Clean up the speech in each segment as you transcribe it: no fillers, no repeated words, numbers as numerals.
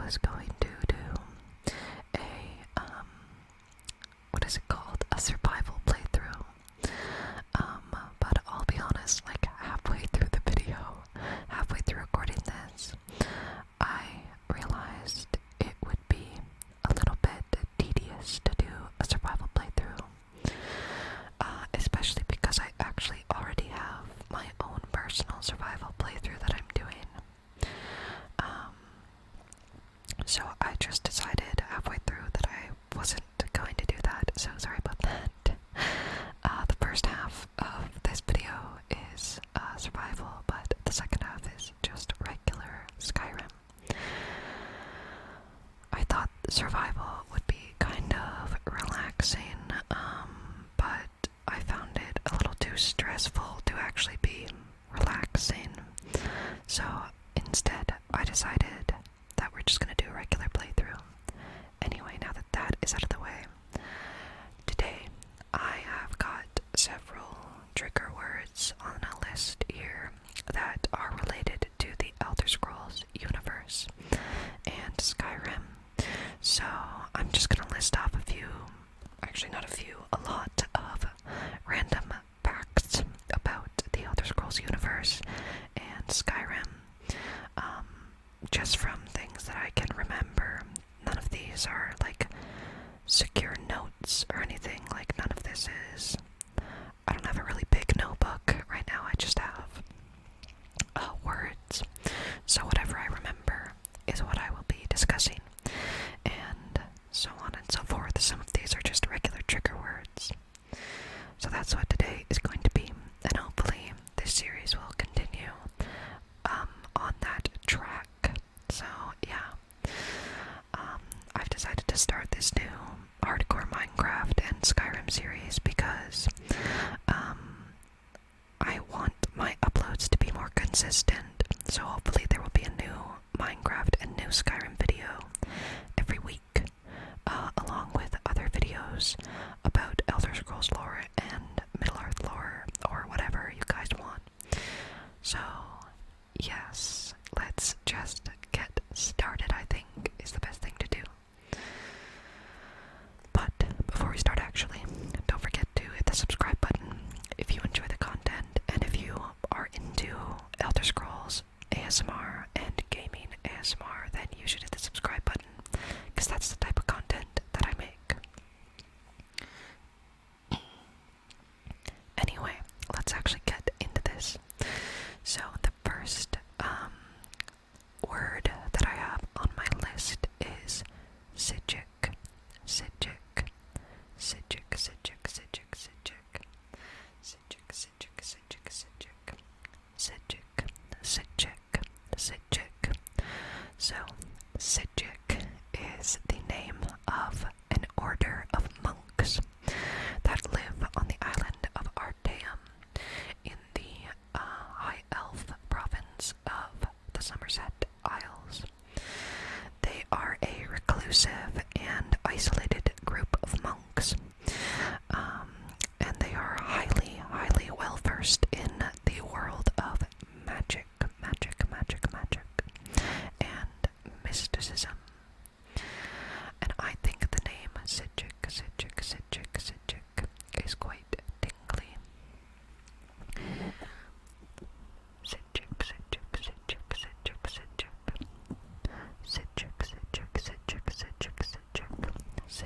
was going to do a, what is it called? A survival playthrough. But I'll be honest, like halfway through the video, halfway through recording this, I realized it would be a little bit tedious to do a survival playthrough. Especially because I actually already have my own personal survival playthrough that I'm doing. So I just decided halfway through that I wasn't going to do that, so sorry about that. The first half of this video is survival, but the second half is just regular Skyrim. I thought survival would be kind of relaxing, but I found it a little too stressful to actually be relaxing. So instead, I decided that we're just going to do a regular playthrough. Anyway, now that that is out of the way, today I have got several trigger words on a list here that are related to the Elder Scrolls universe and Skyrim. So I'm just going to list off a few, actually not a few, a lot of random facts about the Elder Scrolls universe and Skyrim, just from things that I can remember. None of these are like secure notes or anything. Like none of this is, I don't have a really big notebook right now. I just have words. So whatever I remember is what I will be discussing, and so on and so forth. Some of these are just regular trigger words. So that's what today is going to be, and hopefully this series will continue on that track. So yeah, I've decided to start this new hardcore Minecraft and Skyrim series because I want my uploads to be more consistent. So hopefully there will be a new Minecraft and new Skyrim video every week, along with other videos about Elder Scrolls lore and Middle-earth lore, or whatever you guys want. So, yes, let's just get started, I think, is the best thing to do. But, before we start actually, don't forget to hit the subscribe button if you enjoy the content, and if you are into Elder Scrolls ASMR and gaming ASMR, then you should hit the subscribe button, because that's the type of content that I make. Anyway, let's actually get into this. So the first word that I have on my list is Sijic. Sijic. Sijic, Sijic, Sijic, Sijic. Sijic, Sijic, Sijic, Sijic. Sijic, Sijic, Sijic. So, Sijic is the name of an order of monks that live on the island of Artaeum in the High Elf province of the Somerset Isles. They are a reclusive and isolated group of monks, and they are highly, highly well versed in the world of magic, and mysticism. And I think the name Sijic is quite tingly. Sijic. Sijic.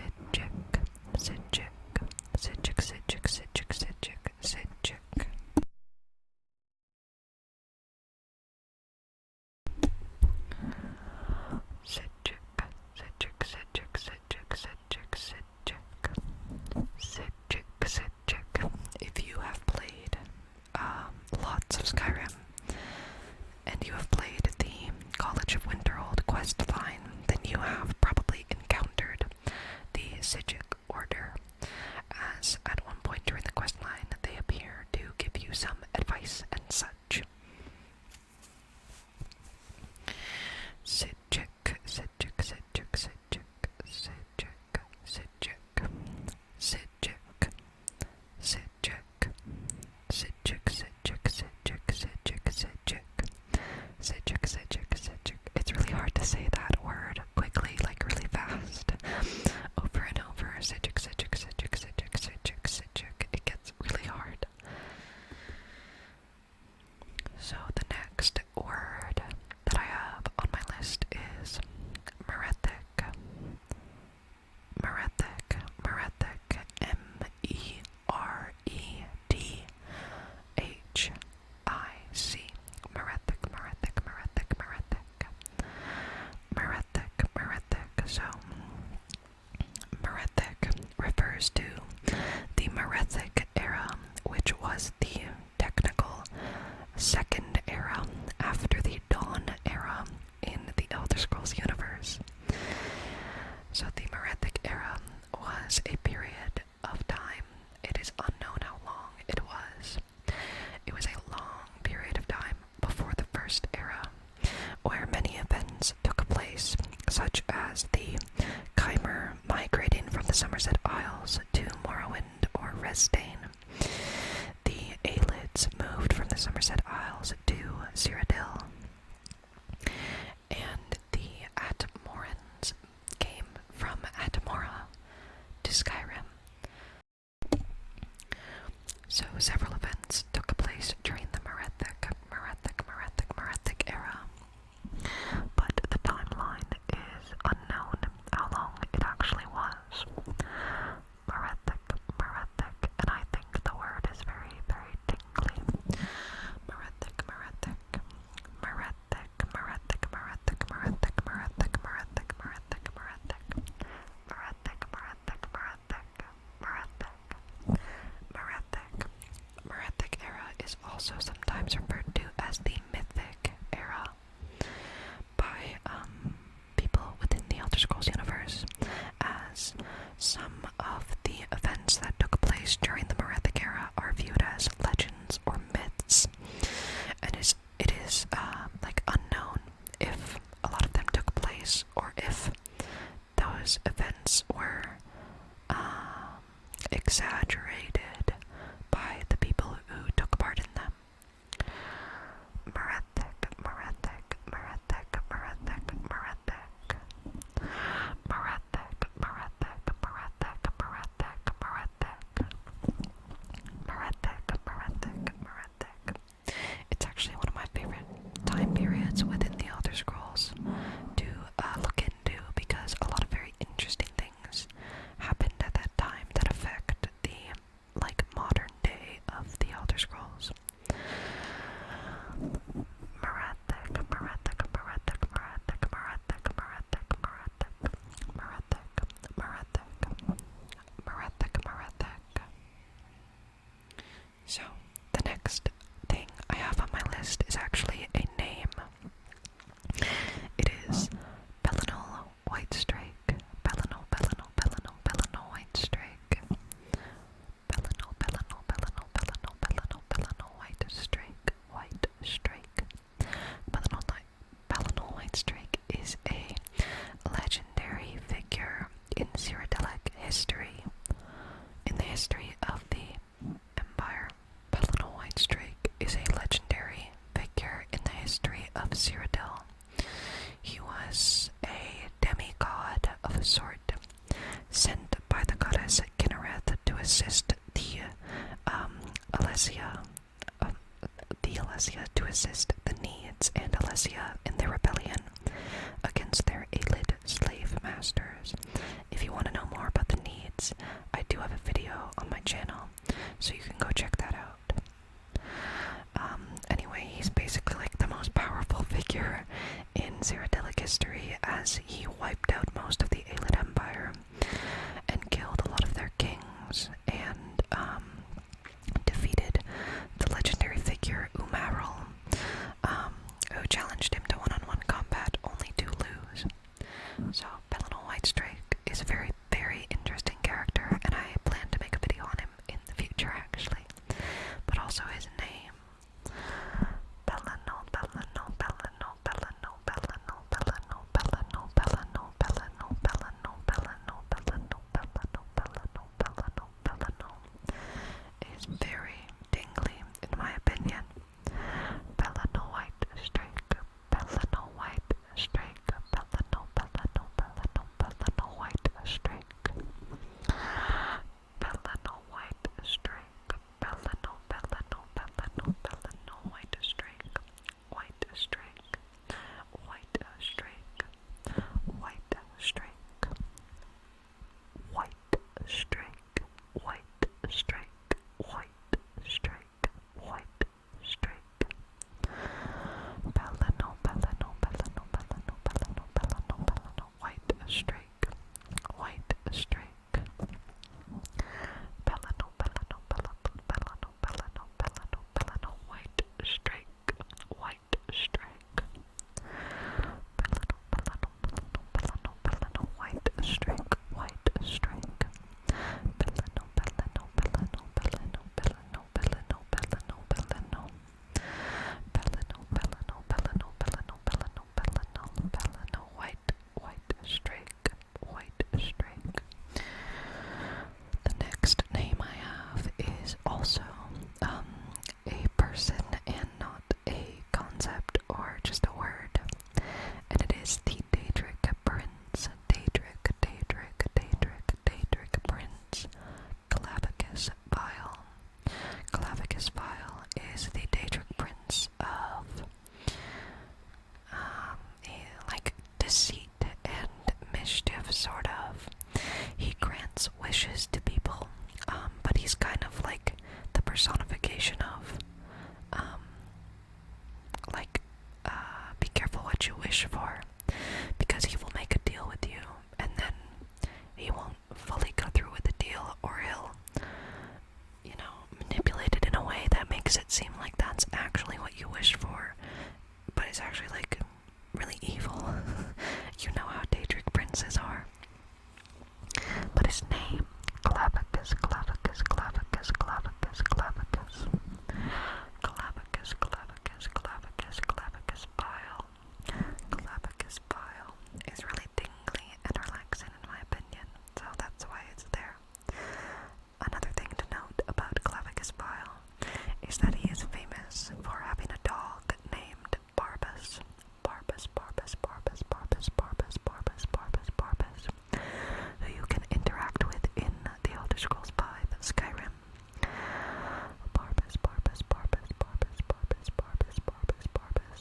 Somerset Isles to Morrowind or Resdane. The Aelids moved from the Somerset Isles to Cyrodiil, and the Atmorans came from Atmora to Skyrim. So several events took place during the Merethic Era, but the timeline is unknown how long it actually was. Merethic, and I think the word is very, very tingly. Merethic. Merethic Era is also sometimes referred to as the Mythic Era by people within the Elder Scrolls universe, as some of the events that took place during the Merethic Era are viewed as legends or myths, and it is like unknown if a lot of them took place or if those events were exaggerated by the people who took part in them. Merethic. It's actually one of my favorite time periods within the Elder Scrolls to look into, because a lot of very interesting things happened at that time that affect the modern day of the Elder Scrolls. Merethic. So, the next thing I have on my list is actually a name. It is Pelinal Whitestrake. Pelinal Whitestrake. Pelinal Whitestrake is a legendary figure in Cyrodiilic history, in the history of the Empire. Pelinal Whitestrake is a legendary figure in the history of Cyrodiil. He was a demigod of a sort, sent by the goddess Kinnereth to assist the Alesia to assist the Needs and Alesia in their rebellion against their Aelid slave masters. If you want to know more about the Needs, I do have a video on my channel, so you can go check that out. Anyway, he's basically like the most powerful figure in Cyrodiilic history, as he wiped out most of the Aelid Empire and killed a lot of their kings, and defeated the legendary figure Umaril, who challenged him to one-on-one combat only to lose. So Pelinal Whitestrake is a very, very interesting character, and I plan to make a video on him in the future actually. But also his name, Pelinal princes are. But his name, Clavicus, Clavicus, Clavicus, Clavicus, Clavicus, Clavicus, Clavicus, Clavicus, Clavicus Bile. Clavicus Bile is really tingly and relaxing in my opinion, so that's why it's there. Another thing to note about Clavicus Bile is that he is famous for having a dog named Barbas. Barbas, Barbas, Barbas, Barbas, Barbas, Barbas, Barbas, Barbas, who you can interact with in the Elder Scrolls V Skyrim. Barbas, Barbas, Barbas, Barbas, Barbas, Barbas, Barbas, Barbas.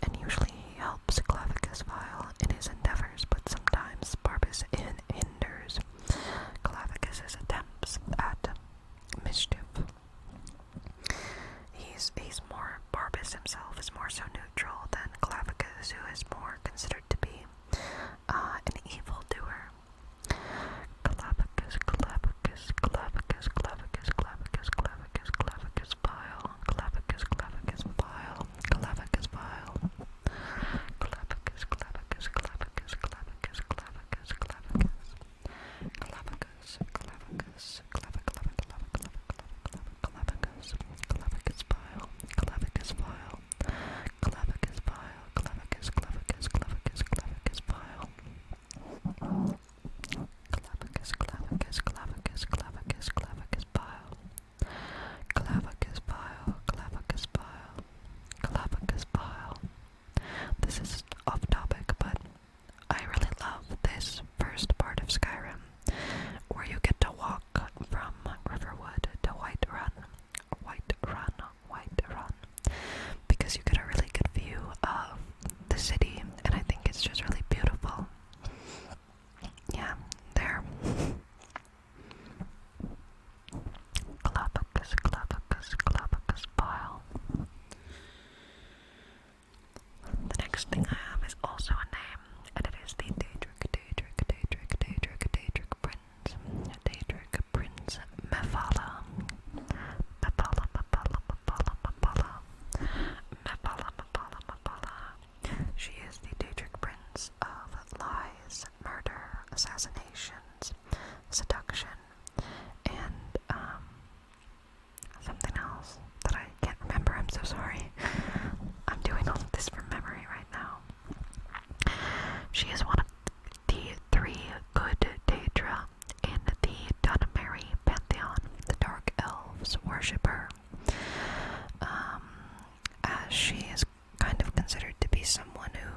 And usually he helps Clavicus Vile in his endeavors, but sometimes Barbas hinders Clavicus's attempts at mischief. He's more, Barbas himself is more so neutral than Clavicus, who is more considered to be an evildoer. Clavicus, Clavicus, Clavicus, Clavicus, Clavicus, Clavicus, Clavicus Vile, Clavicus, Clavicus Vile, Clavicus Vile, Clavicus, Clavicus, Clavicus, Clavicus, Clavicus, Clavicus, Clavicus, Clavicus, Clavicus Vile, Clavicus Vile, Clavicus Vile, Clavicus, Clavicus, Clavicus, Clavicus Vile, Clavicus, Clavicus, Clavicus, Clavicus, Clavicus Vile, Clavicus Vile, Clavicus Vile, Clavicus Vile. This is off topic, but I really love this first part of Skyrim, where you get to walk from Riverwood to Whiterun, because you get a really good view of the city, and I think it's just really beautiful. Yeah, there. Clavicus, Clavicus, Clavicus Vile. The next thing I have is also a name, and it is the Daedric Prince. Daedric Prince Mephala. She is the Daedric Prince of lies, murder, assassinations, seduction, and something else that I can't remember. I'm so sorry. I'm doing all of this from memory right now. She is one of the three good Daedra in the Dunameri pantheon. The Dark Elves worship her, as she is kind of considered to be someone who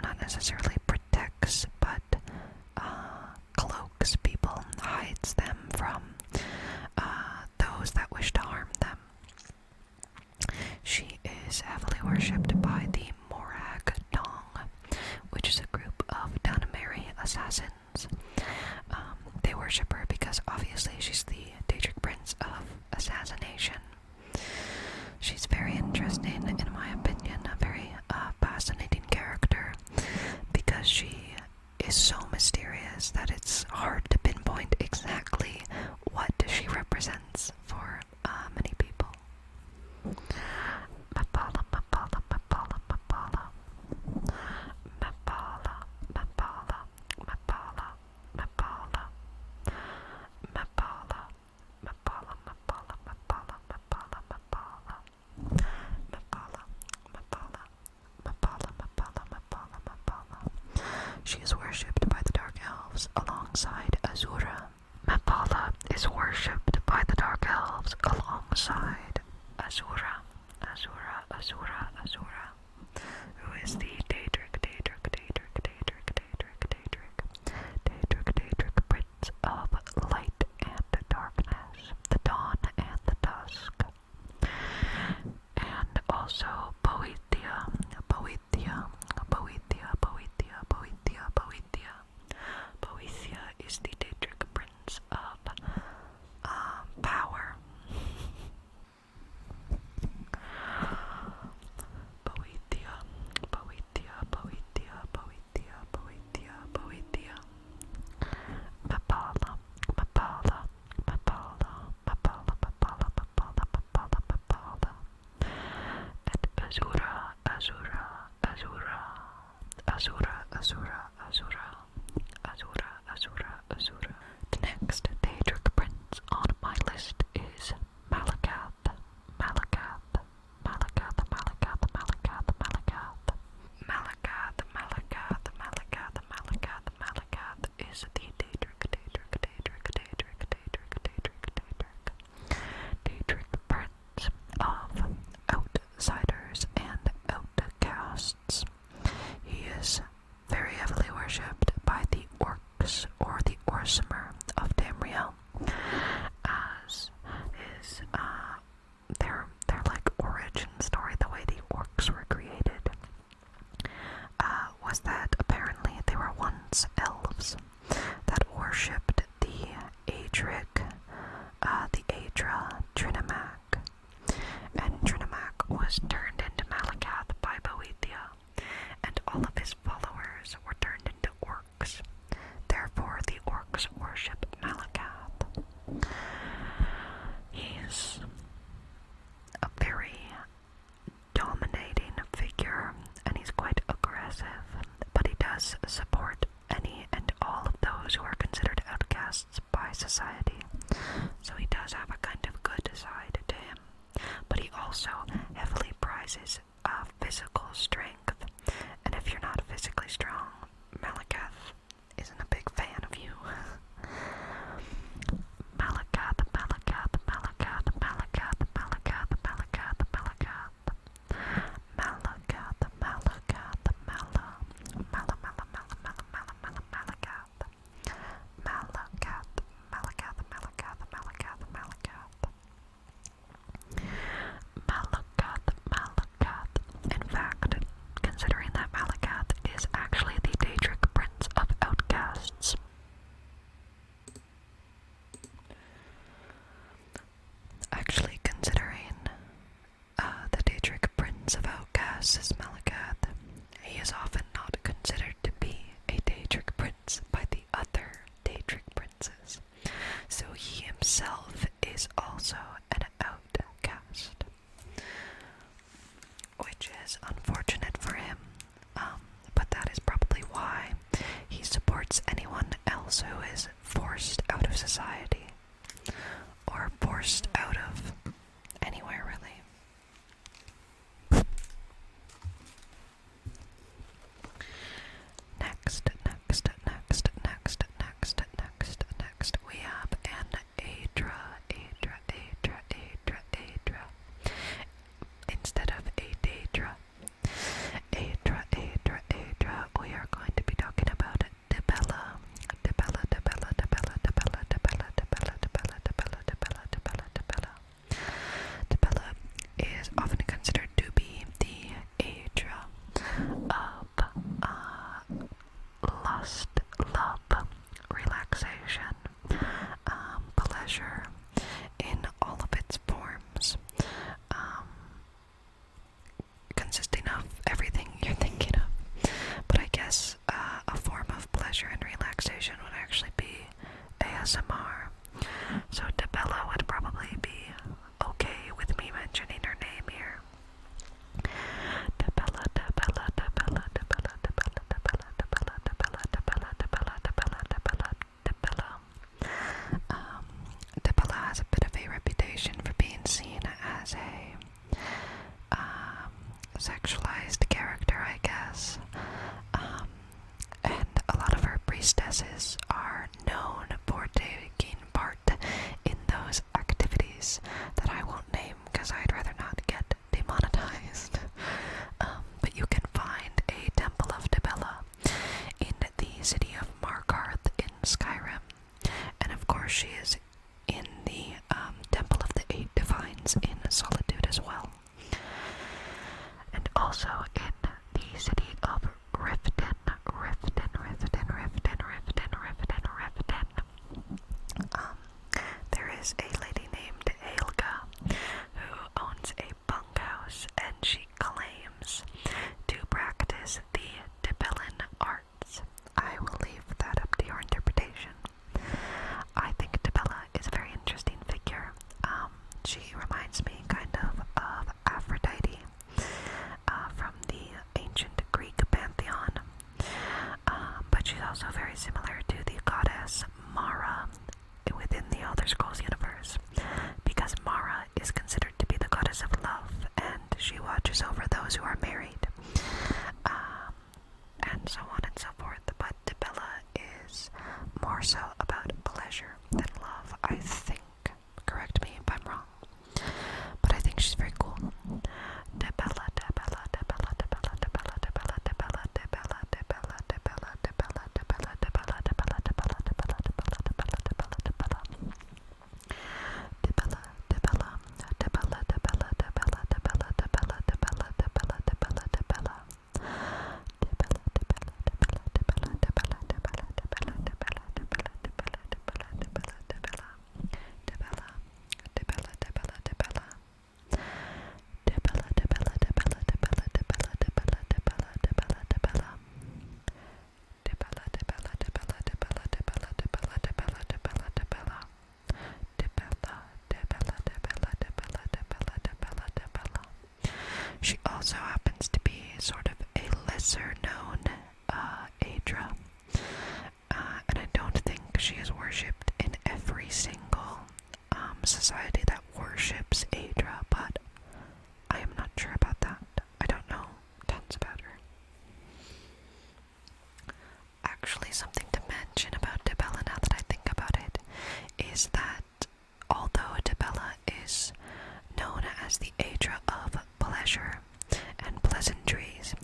not necessarily protects, but cloaks people, hides them from those that wish to harm them. She is heavily worshipped by the Morag Dong, which is a group of Dunameri assassins. They worship her because obviously she's the Daedric Prince of assassination. She's very interesting, in my opinion, a very fascinating character, because she is so mysterious that it's hard to pinpoint exactly what she represents for many people. Mephala, Mephala, Mephala, Mephala. Mephala, Mephala, Mephala, Mephala. Mephala, Mephala, Mephala, Mephala, Mephala, Mephala. Mephala, Mephala, Mephala, Mephala, Mephala, Mephala. She is worshipped by the Dark Elves alongside Azura. Mephala is worshipped by the Dark Elves alongside Azura. Azura, Azura, Azura. Who is the Daedric Prince of light and darkness, the dawn and the dusk. And also Boethia. Boethia is the Daedric Prince of power. Boethia. Mephala. And Azura Azura. The next Daedric prince on my list is Malacath. Malacath is the Daedric prince of outsiders and outcasts. He is very heavily worshipped by the Orcs, or the Orsimer of Tamriel, as is their like origin story. The way the Orcs were created was that apparently they were once elves that worshipped the Daedric, the Daedra, Trinimac, and Trinimac was turned into Malacath by Boethia, and all of his followers were turned into orcs. Therefore, the orcs worship Malacath. He's a very dominating figure, and he's quite aggressive, but he does support any and all of those who are considered outcasts by society. So he does have a kind of good side to him, but he also heavily prizes physical strength, and if you're not physically strong, Malacath isn't a big fan of you. Malacath. In fact, considering that Malacath is actually the Daedric Prince of Outcasts. Actually, considering the Daedric Prince of Outcasts is Malacath, he is often not considered to be a Daedric Prince by the other Daedric Princes, so he himself is also an outcast, which is unfortunate for him, but that is probably why he supports anyone else who is forced out of society, or forced out of anywhere, really. lesser known Daedra, and I don't think she is worshipped in every single society that worships Daedra, but I am not sure about that. I don't know tons about her. Actually, something to mention about Dibella now that I think about it is that although Dibella is known as the Daedra of pleasure and pleasantries,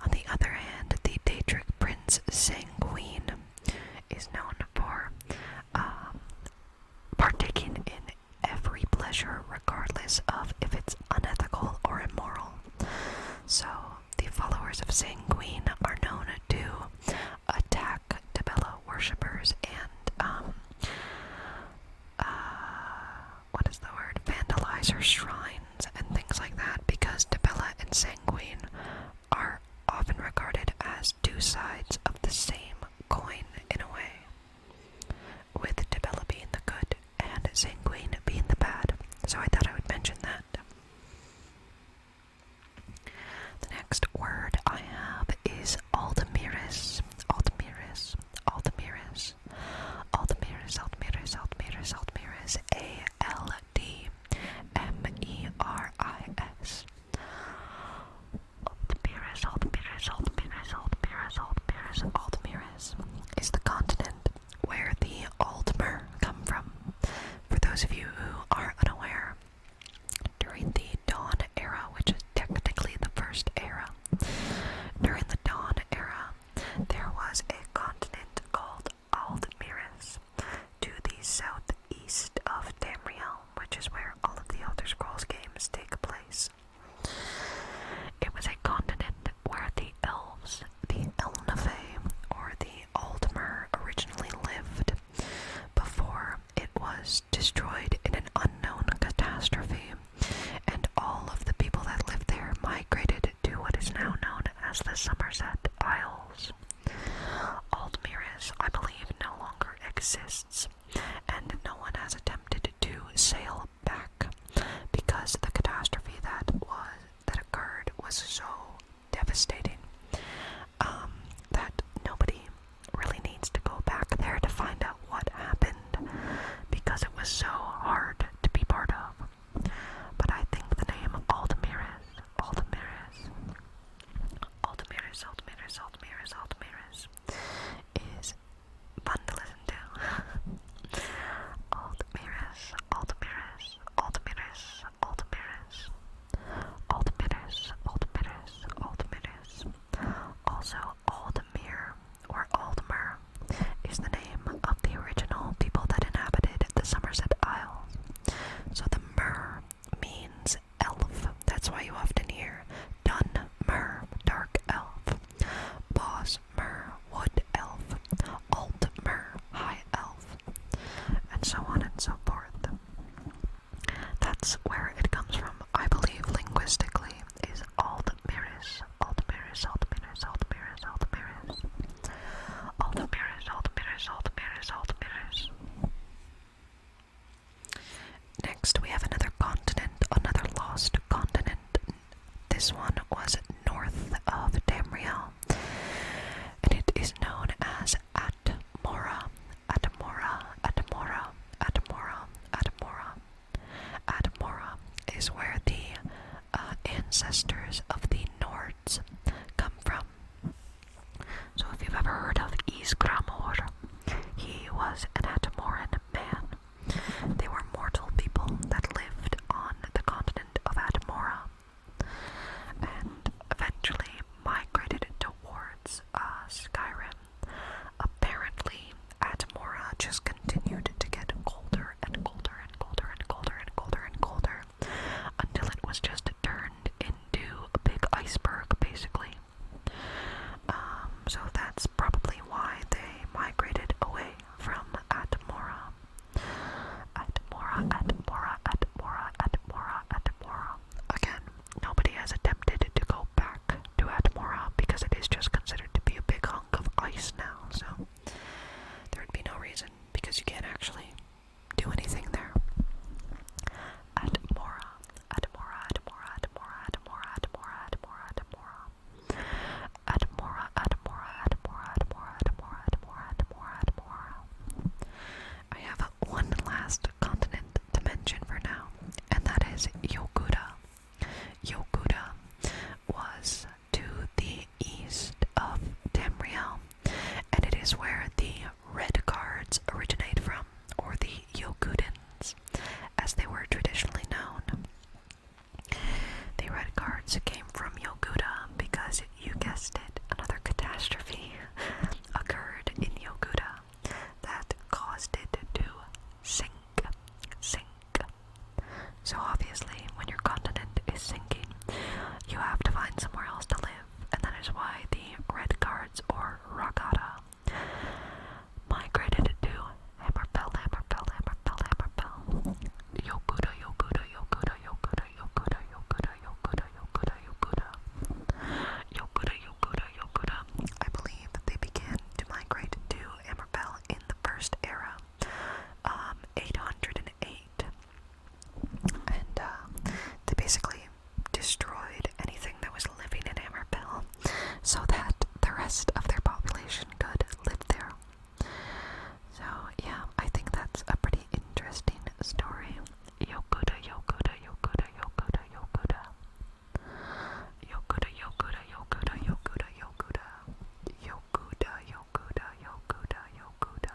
on the other hand, the Daedric Prince Sanguine is known for partaking in every pleasure regardless of if it's unethical or immoral. So the followers of Sanguine are known to attack Dibella worshippers and vandalize her shrines and things like that, because Dibella and Sanguine are often regarded as two sides of the same coin in a way, with Dibella being the good and Sanguine being the bad. So I thought I would mention that. The next word I have is Aldmeris. Aldmeris. Aldmeris. Aldmeris. Aldmeris. Aldmeris. Aldmeris. Aldmeris. Aldmeris is the continent where the Aldmer come from. For those of you who are unaware, during the Dawn Era, which is technically the first era, during the Dawn Era, there was a continent called Aldmeris to the southeast of Tamriel, which is where all of the Elder Scrolls games take place. It was a continent where the Elves, the Elnafe, or the Aldmer originally lived before it was destroyed in an unknown catastrophe, and all of the people that lived there migrated to what is now known as the Somerset Isles. Aldmeris, I believe, no longer exists, and no one has attempted to sail back because the catastrophe that occurred was so devastating that nobody really needs to go back there to find out what happened, because it was so hard to be part of. But I think the name Aldmeris is fun to listen to. Aldmeris. Also, Aldmir, or Aldmer, is the name of the original people that inhabited the Somerset Isles. So the mer means elf. That's why you often hear Dun Mer, dark elf. Boss Mer, wood elf. Ragata migrated to Hammerfell, Hammerfell, Hammerfell, Hammerfell. Yokuda, Yokuda, Yokuda, Yokuda, Yokuda, Yokuda, Yokuda, Yokuda, Yokuda. Yokuda, Yokuda, Yokuda. I believe they began to migrate to Hammerfell in the First Era, 808. And they basically destroyed anything that was living in Hammerfell so that the rest of their population could live there. So yeah, I think that's a pretty interesting story. Yokuda, Yokuda, Yokuda, Yokuda, Yokuda. Yokuda, Yokuda, Yokuda, Yokuda, Yokuda. Yokuda, Yokuda, Yokuda, Yokuda.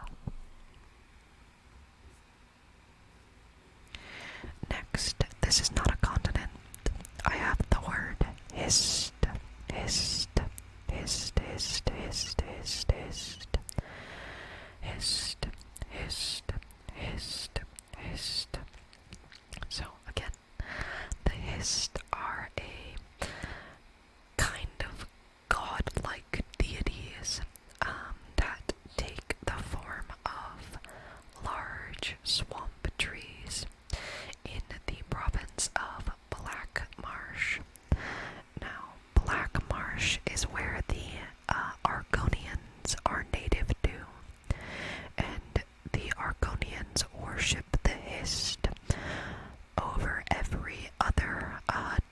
Next, this is not a continent. I have the word hist, hist, hist, hist, hist, hist, hist, hist, hist, hist, hist. So again, the hist are a kind of godlike deities that take the form of large swamp trees in the province of Black Marsh. Now, Black Marsh is where the Argonians are native to, and the Argonians worship the hist over every other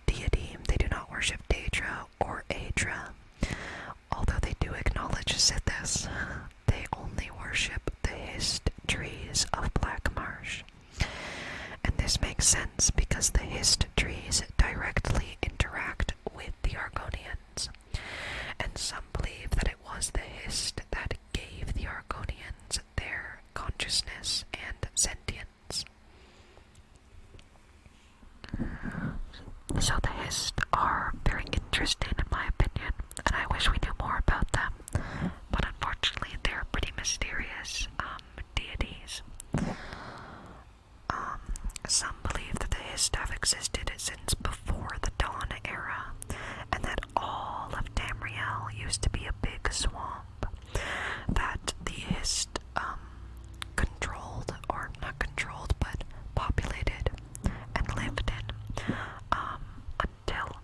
deity. They do not worship Daedra or Aedra, although they do acknowledge Sithis. They only worship the hist trees of Black Marsh. And this makes sense because the hist trees directly interact with the Argonians. And some believe that it was the hist that gave the Argonians their consciousness and sentience. So the hist are very interesting in my opinion, and I wish we knew more about them. But unfortunately, they're pretty mysterious deities. Some believe that the hist have existed since before the Dawn Era, and that all of Tamriel used to be a big swamp that the hist controlled, or not controlled, but populated and lived in until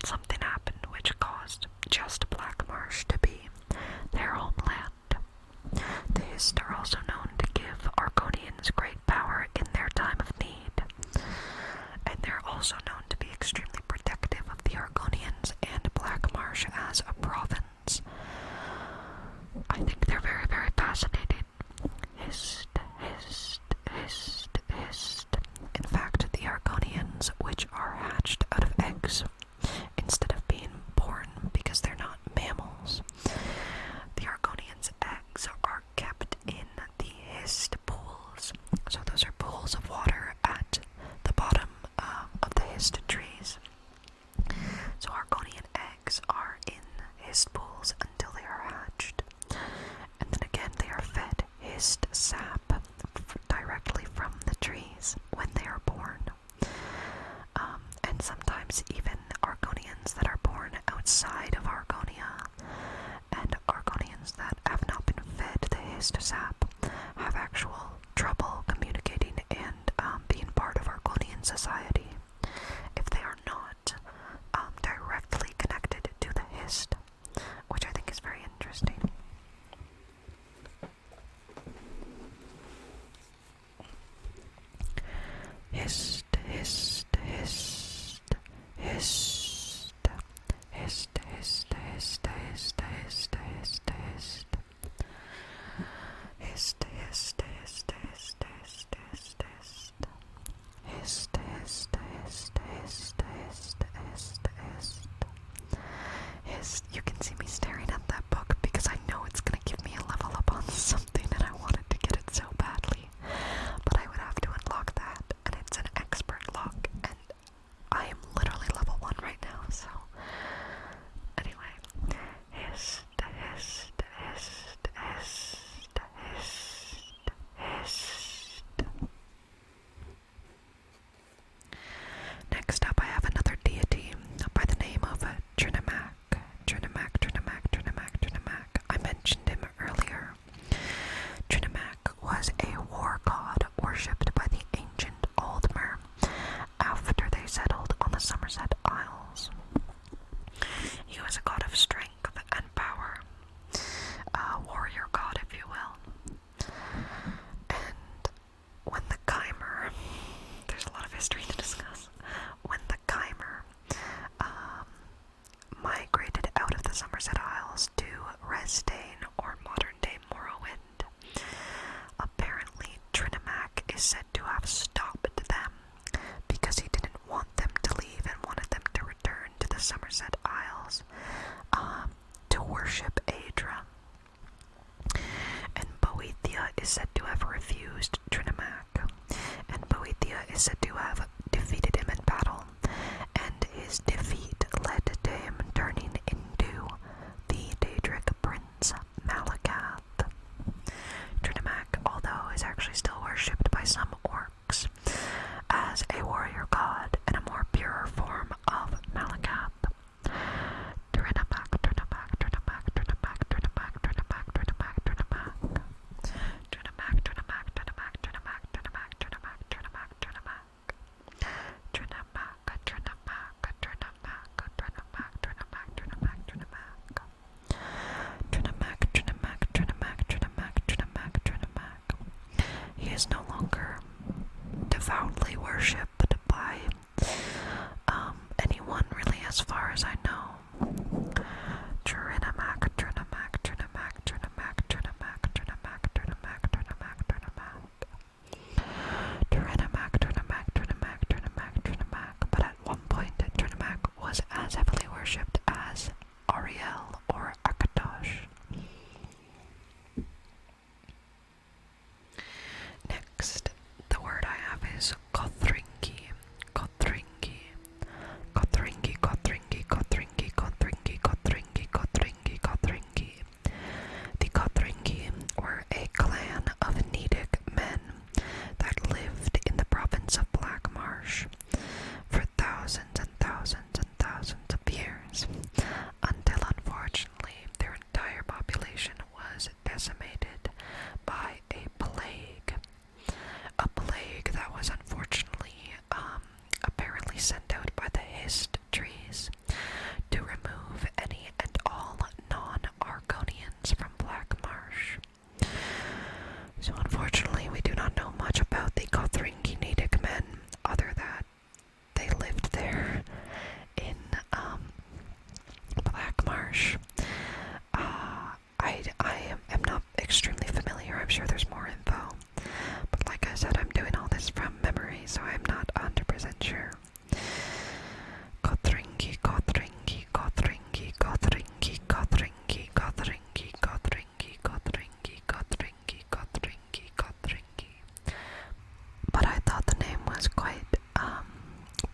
something happened which caused just Black Marsh to be their homeland. The hist are also known to give Argonians great power in their time of need, and they're also known to be extremely protective of the Argonians and Black Marsh as a province. I think they're very, very fascinating. Hist, hist, hist, hist. In fact, the Argonians, which are hatched out of eggs instead of being born because they're not mammals, the Argonians' eggs are kept in the hist pools. So those are pools of water at the bottom of the hist trees. So Argonian eggs are in hist pools until they are hatched. And then again they are fed hist sap directly from the trees when they are born. And sometimes even Argonians that are born outside of Argonia and Argonians that have not been fed the hist sap have actual trouble communicating and being part of Argonian society if they are not directly connected to the hist, which I think is very interesting. Hist, hist, hist, hist, hist, hist, hist, hist, hist, hist, hist, hist, Argonians from Black Marsh. So unfortunately, we do not know much about the Kothringi men, other than they lived there in Black Marsh. I am not extremely familiar. I'm sure there's more info, but like I said, I'm doing all this from memory, so I'm not 100% sure. Kothringi, Kothringi, Kothringi, Kothringi, Kothringi, Kothringi, Kothringi, Kothringi, Kothringi, Kothringi, Kothringi. But I thought the name was quite,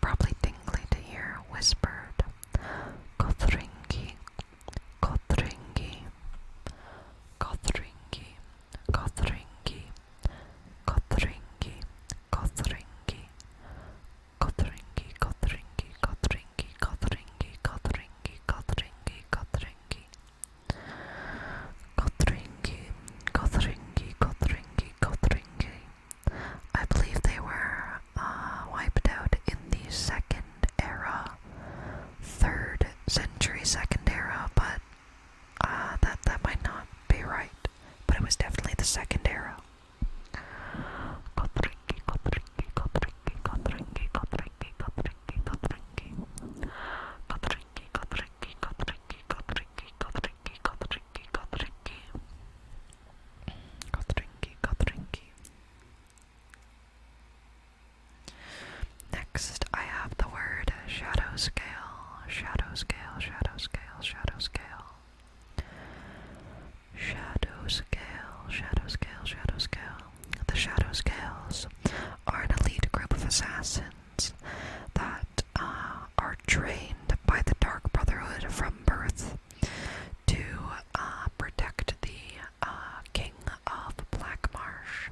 probably tingly to hear whispered. Kothringi, Kothringi, Kothringi, Kothringi, Kothringi, Kothringi, Kothringi, Kothringi, Kothringi, Kothringi, Kothringi, Kothringi, Kothringi, Kothringi, Kothringi, Kothringi, Kothringi. I believe they were wiped out in the Second Era, 3rd century Second Era, but that might not be right. But it was definitely the Second Era. Kothringi, Kothringi, Kothringi, Kothringi, Kothringi, Kothringi, Kothringi. Kothringi, Kothringi, Kothringi, Kothringi, Kothringi, Kothringi, Kothringi. Kothringi, Kothringi. Next, I have the word Shadowscale. Shadowscale, Shadowscale, Shadowscale. Shadowscale, Shadowscale, Shadowscale. The Shadowscales are an elite group of assassins that are trained by the Dark Brotherhood from birth to protect the King of Black Marsh,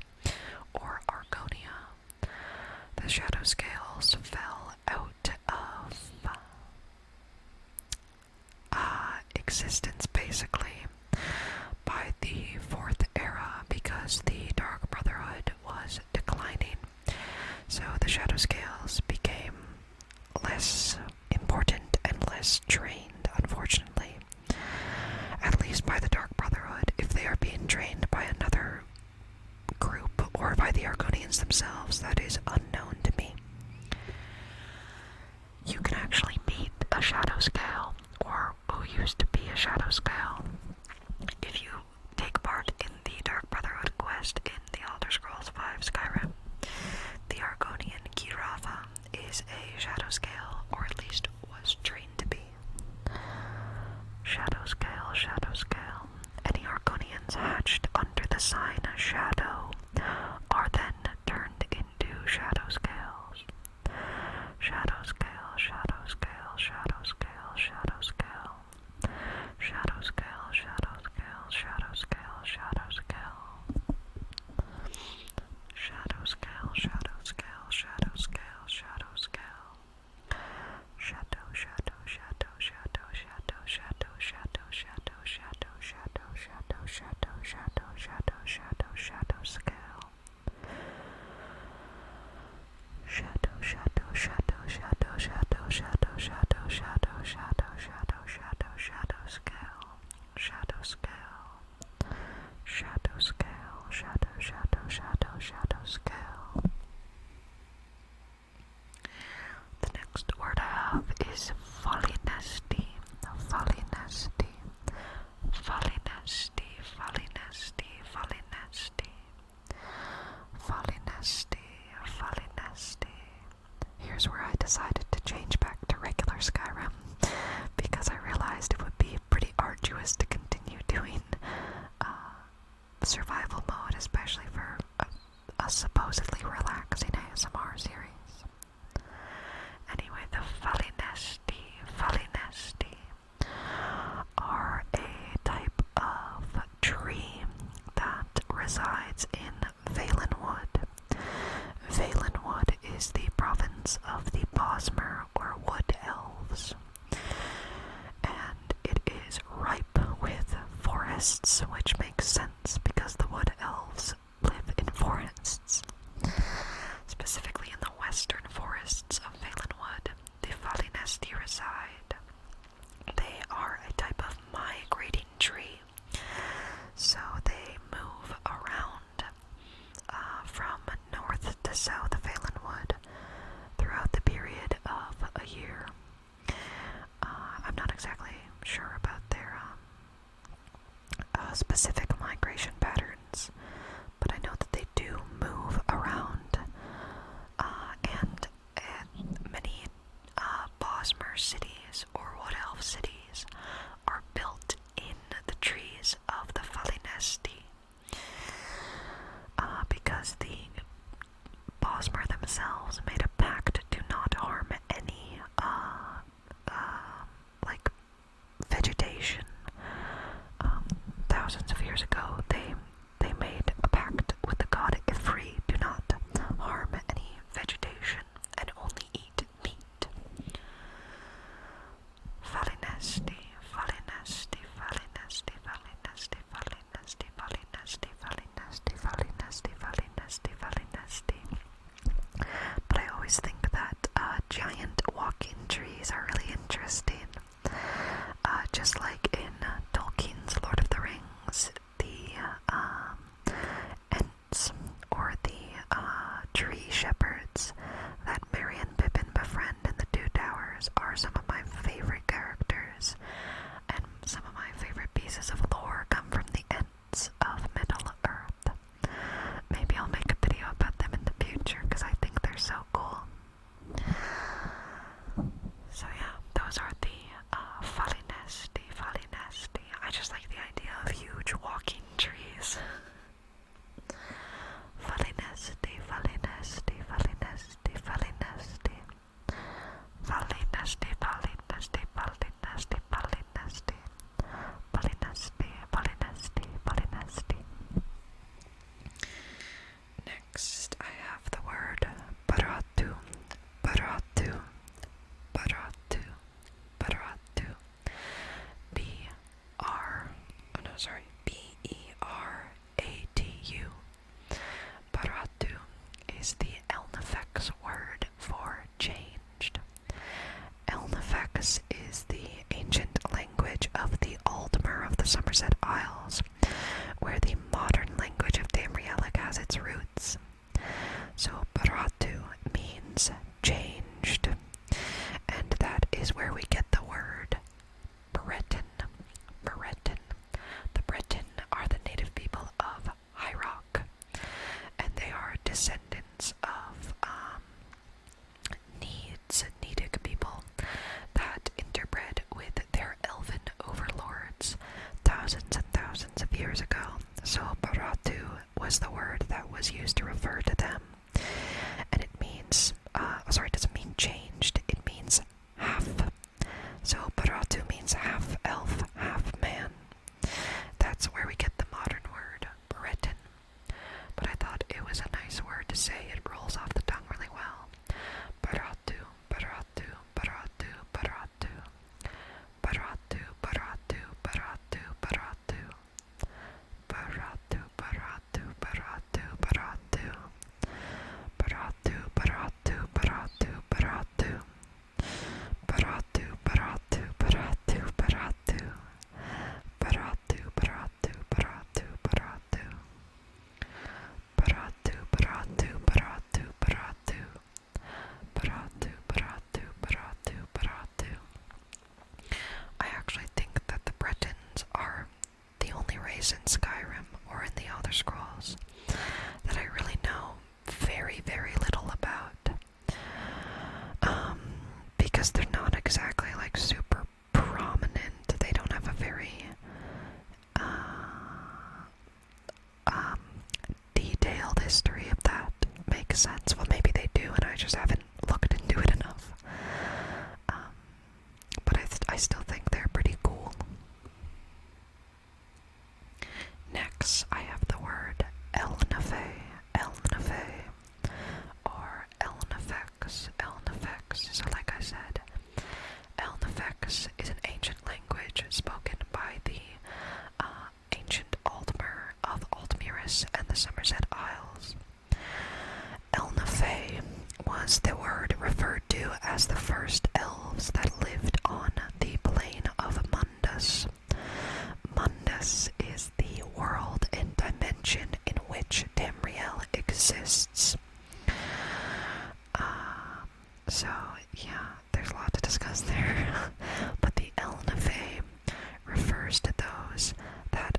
or Argonia. The Shadowscales fell out of existence, basically, by the 4th Era because the Dark Brotherhood was declining. So the Shadowscales became less important and less trained, unfortunately. At least by the Dark Brotherhood. If they are being trained by another group or by the Argonians themselves, that is unknown to me. You can actually meet a Shadowscale, or who used to be a Shadowscale, if you take part in the Dark Brotherhood quest in the Elder Scrolls V Skyrim. The Argonian Kirava is a Shadowscale, or at least was trained to be. Shadowscale, Shadowscale. Any Argonians hatched under the sign Shadow are then turned into Shadowscales. Shadowscale, Shadowscale, Shadowscale, Shadowscale. Shadowscale, Shadowscale, Shadowscale, Shadowscale. Shadowscale, Shadowscale, Shadowscale, Shadowscale. Shadow, shadow, shadow, shadow, shadow, shadow, shadow, shadow, shadow, shadow, shadow, shadow, shadow, shadow, shadow, shadow scale. Shadow, shadow, shadow, shadow, shadow, shadow, shadow, shadow, shadow, shadow, shadow, shadow scale. Shadow scale. Shadow scale, shadow, shadow, shadow, shadow scale. The next word I have is Valinesti. Valinesti. Valinesti. Valinesti. Valinesti. Valinesti. Valinesti. Here's where I decided to change back to regular Skyrim because I realized it would be pretty arduous to continue doing survival mode, especially for a supposedly relaxing ASMR series. Anyway, the Valinesti are a type of tree that resides in Valenwood. Valenwood is the province of the Bosmer or Wood Elves, and it is ripe with forests, which makes sense because the Wood Elves live in forests. Specifically in the western forests of Valenwood, the Valinesti reside. They are a type of migrating tree specific migration patterns, but I know that they do move around, and many Bosmer cities or Wood Elf cities are built in the trees of the Valinesti, because the Bosmer themselves made a pact to not harm any like vegetation. Thousands of years ago, they made a pact with the god Ifri to not harm any vegetation and only eat meat. Valinesti, Valinesti, Valinesti, Valinesti, Valinesti, Valinesti, Valinesti, Valinesti, Valinesti, Valinesti. But I always think that giant walking trees are really interesting. Just like in Tolkien's Lord of the Rings, the Ents, or the tree shepherds that Merry and Pippin befriend in the Two Towers are some of my favorite characters, and some of my favorite pieces of lore come from the Ents of Middle-earth. Maybe I'll make a video about them in the future, because I think they're so cool. So yeah, those are the Valinesti, Valinesti. I just like the idea of huge walking trees. Valinesti, Valinesti, Valinesti, Valinesti. Valinesti, Valinesti, Valinesti, Valinesti. Valinesti, Valinesti, Valinesti. Next, I have the word Baratu, Baratu, Baratu, Baratu. B-E-R-A-T-U. Baratu is the Elnifex word for changed. Elnifex is the ancient language of the Aldmer of the Somerset Isles, where the modern language of Tamrielic has its roots. So Baratu means changed, and that is where we get the word Breton. Breton. The Breton are the native people of High Rock, and they are descendants of Needic people that interbred with their Elven overlords thousands and thousands of years ago. So Baratu was the word that was used to refer to them, and it means, it doesn't mean changed, it means half. So Baratu means half elf, half man. That's where we get the modern word Breton. But I thought it was a nice word to say. It rolls off the tongue really well. Baratu, Baratu, Baratu, Baratu. Baratu, Baratu, Baratu, Baratu. Baratu, Baratu, Baratu, Baratu. Baratu, Baratu, Baratu, Baratu. Baratu, Baratu, Baratu, Baratu. Baratu, Baratu, Baratu, Baratu. Baratu, Baratu, Baratu, Baratu. Baratu, Baratu, Baratu, Baratu. I actually think that the Bretons are the only race in Skyrim or in the Elder Scrolls that I really know very, very little about. Because they're not exactly like super prominent. They don't have a very detailed history, if that makes sense. Well, maybe they do, and I just haven't looked into it enough. But I still think they're pretty cool. Next, I have the word Elnafe, Elnafe, or Elnifex, Elnifex. So like I said, Elnifex is an ancient language spoken by the ancient Aldmer of Aldmeris and the Somerset Isles. Elnafe was the word referred to as the first elves that lived on the plane of Mundus. Mundus is the world and dimension in which Tamriel exists. So, yeah, there's a lot to discuss there. But the Elnafe refers to those that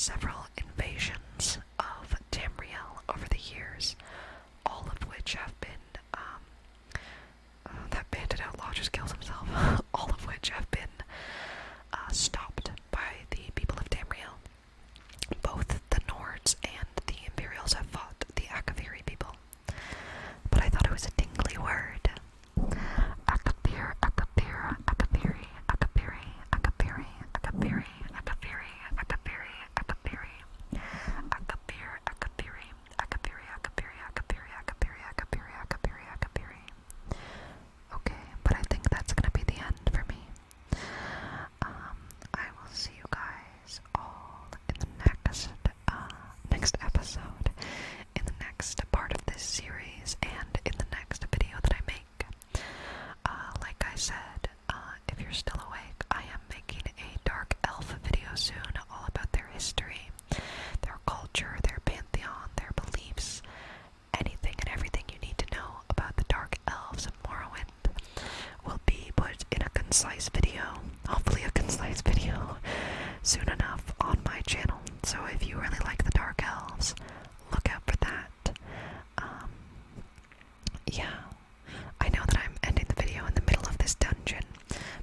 several invasions of Tamriel over the years, all of which have been, that bandit outlaw just killed himself, all of which have been stopped by the people of Tamriel. Both the Nords and the Imperials have fought the Akaviri people. But I thought it was a tingly word. Akavir, Akavir, Akaviri, Akaviri, Akaviri, Akaviri, Akaviri, Akaviri, Akaviri, Akavir, Akaviri, Akaviri, Akaviri, Akaviri, Akaviri, Akaviri, Akaviri, Akaviri. Okay, but I think that's gonna be the end for me. I will see you guys all in the next episode, in the next part of this series, and in the next video that I make. Like I said, if you're still awake, I am making a Dark Elf video soon, all about their history, their culture, their pantheon, their beliefs, anything and everything you need to know about the Dark Elves of Morrowind will be put in a concise video, hopefully a concise video, soon enough on my channel. So if you really like the Dark Elves, look out for that. Yeah, I know that I'm ending the video in the middle of this dungeon,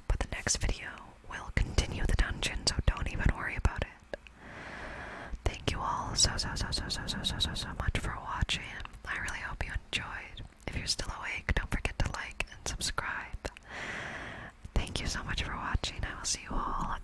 but the next video will continue the dungeon, so don't even worry about it. Thank you all so much for watching. I really hope you enjoyed. If you're still awake, don't forget to like and subscribe. Thank you so much for watching. I will see you all